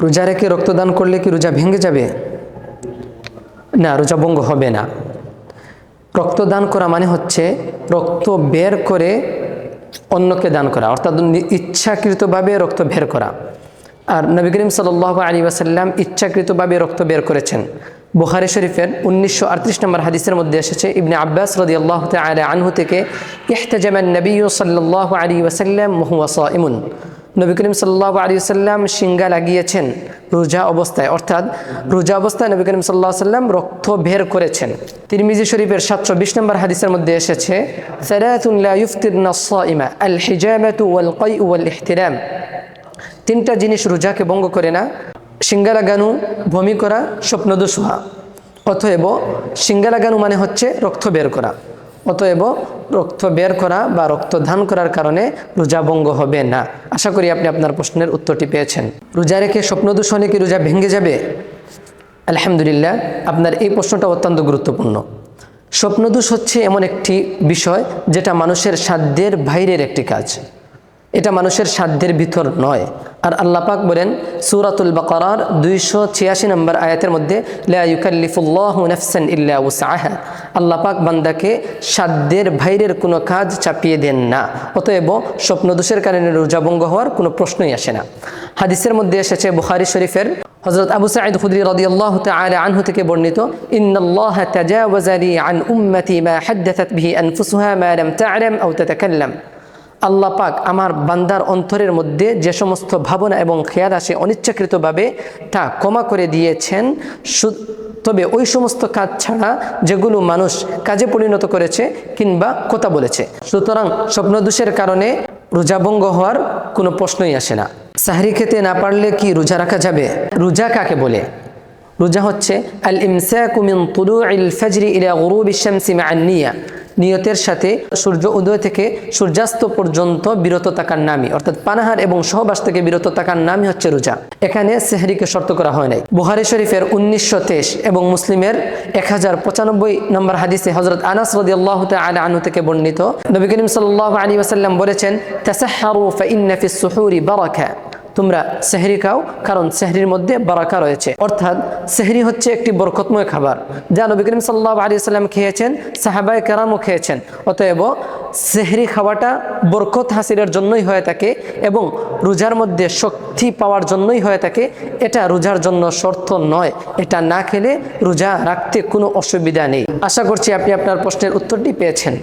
রোজা রেখে রক্তদান করলে কি রোজা ভেঙে যাবে? না, রোজা ভঙ্গ হবে না। রক্তদান করা মানে হচ্ছে রক্ত বের করে অন্যকে দান করা, অর্থাৎ ইচ্ছাকৃতভাবে রক্ত বের করা। আর নবী করিম সাল্লাল্লাহু আলাইহি ওয়াসাল্লাম ইচ্ছাকৃতভাবে রক্ত বের করেছেন। বুখারী শরীফের 1938 নম্বর হাদিসের মধ্যে এসেছে, ইবনে আব্বাস রাদিয়াল্লাহু তাআলা আনহু থেকে, ইহতাজামান নবী সাল্লাল্লাহু আলাইহি ওয়াসাল্লাম ওয়া হুয়া সাইমুন। নবী করিম সাল্লাল্লাহু আলাইহি ওয়াসাল্লাম সিঙ্গা লাগিয়েছেন রোজা অবস্থায়, অর্থাৎ রোজা অবস্থায় নবী করিম সাল্লাল্লাহু আলাইহি ওয়াসাল্লাম রক্ত বের করেছেন। তিরমিজি শরীফের 720 নম্বর হাদিসের মধ্যে এসেছে, সালাতুন লা ইফতিরনা আস-সাইমা আল হিজামাতু ওয়াল কাইউ ওয়াল ইহতিরাম। তিনটা জিনিস রোজাকে ভঙ্গ করে না: সিঙ্গা লাগানো, বমি করা, স্বপ্নদোষ হওয়া। অতএব সিঙ্গা লাগানো মানে হচ্ছে রক্ত বের করা। অতএব রক্ত বের করা বা রক্তদান করার কারণে রোজা ভঙ্গ হবে না। আশা করি আপনি আপনার প্রশ্নের উত্তরটি পেয়েছেন। রোজা রেখে স্বপ্নদোষ হলে কি রোজা ভেঙে যাবে? আলহামদুলিল্লাহ, আপনার এই প্রশ্নটা অত্যন্ত গুরুত্বপূর্ণ। স্বপ্নদোষ হচ্ছে এমন একটি বিষয় যেটা মানুষের সাধ্যের বাইরের একটি কাজ, এটা মানুষের সাধ্যের ভিতর নয়। আর আল্লাহ পাক বলেন সূরাতুল বাকারার 286 নম্বর আয়াতের মধ্যে, লা ইউকাল্লিফুল্লাহু নাফসান ইল্লা উসআহা। আল্লাহ পাক বান্দাকে সাধ্যের বাইরের কোনো কাজ চাপিয়ে দেন না। অতএব স্বপ্নদোষের কারণে রোজা ভঙ্গ হওয়ার কোনো প্রশ্নই আসে না। হাদিসের মধ্যে এসেছে বুখারী শরীফের হযরত আবু সাঈদ খুদরী রাদিয়াল্লাহু তাআলা আনহু থেকে বর্ণিত, ইন্নাল্লাহা তাজাওয়াজা লি আন উম্মতি মা হাদ্দাথাত বিহি আনফুসুহা মা লাম তা'লাম আও তাতাকাল্লাম। আল্লাহ পাক আমার বান্দার অন্তরের মধ্যে যে সমস্ত ভাবনা এবং খেয়াল আসে অনিচ্ছাকৃতভাবে, তা ক্ষমা করে দিয়েছেন, তবে ওই সমস্ত কাজ ছাড়া যেগুলো মানুষ কাজে পরিণত করেছে কিংবা কথা বলেছে। সুতরাং স্বপ্নদোষের কারণে রোজা ভঙ্গ হওয়ার কোনো প্রশ্নই আসে না। সাহরি খেতে না পারলে কি রোজা রাখা যাবে? রোজা কাকে বলে? রোজা হচ্ছে আল ইমসাকু মিন তুলুইল ফাজরি ইলা গুরুবিশ শামসি মা'আন নিয়া। নিয়তের সাথে সূর্য উদয় থেকে সূর্যাস্ত পর্যন্ত বিরত থাকার নামই, অর্থাৎ পানাহার এবং সহবাস থেকে বিরত থাকার নামই হচ্ছে রোজা। এখানে সেহরিকে শর্ত করা হয় নাই। বুখারী শরীফের 1923 এবং মুসলিমের 1095 নম্বর হাদিসে হযরত আনাস রাদিয়াল্লাহু তাআলা আনহু থেকে বর্ণিত, নবী করিম সাল্লাল্লাহু আলাইহি ওয়াসাল্লাম বলেছেন, তাসাহহারু ফা ইন্না ফিস সুহুরি বারাকা। তোমরা সেহরি খাও, কারণ সেহরির মধ্যে বারাকা রয়েছে। অর্থাৎ সেহরি হচ্ছে একটি বরকতময় খাবার, যা নবী করিম সাল্লাল্লাহু আলাইহি ওয়াসাল্লাম খেয়েছেন, সাহাবায়ে কেরামও খেয়েছেন। অতএব সেহরি খাওয়াটা বরকত হাসিলের জন্যই হয়ে থাকে এবং রোজার মধ্যে শক্তি পাওয়ার জন্যই হয়ে থাকে। এটা রোজার জন্য শর্ত নয়। এটা না খেলে রোজা রাখতে কোনো অসুবিধা নেই। আশা করছি আপনি আপনার প্রশ্নের উত্তরটি পেয়েছেন।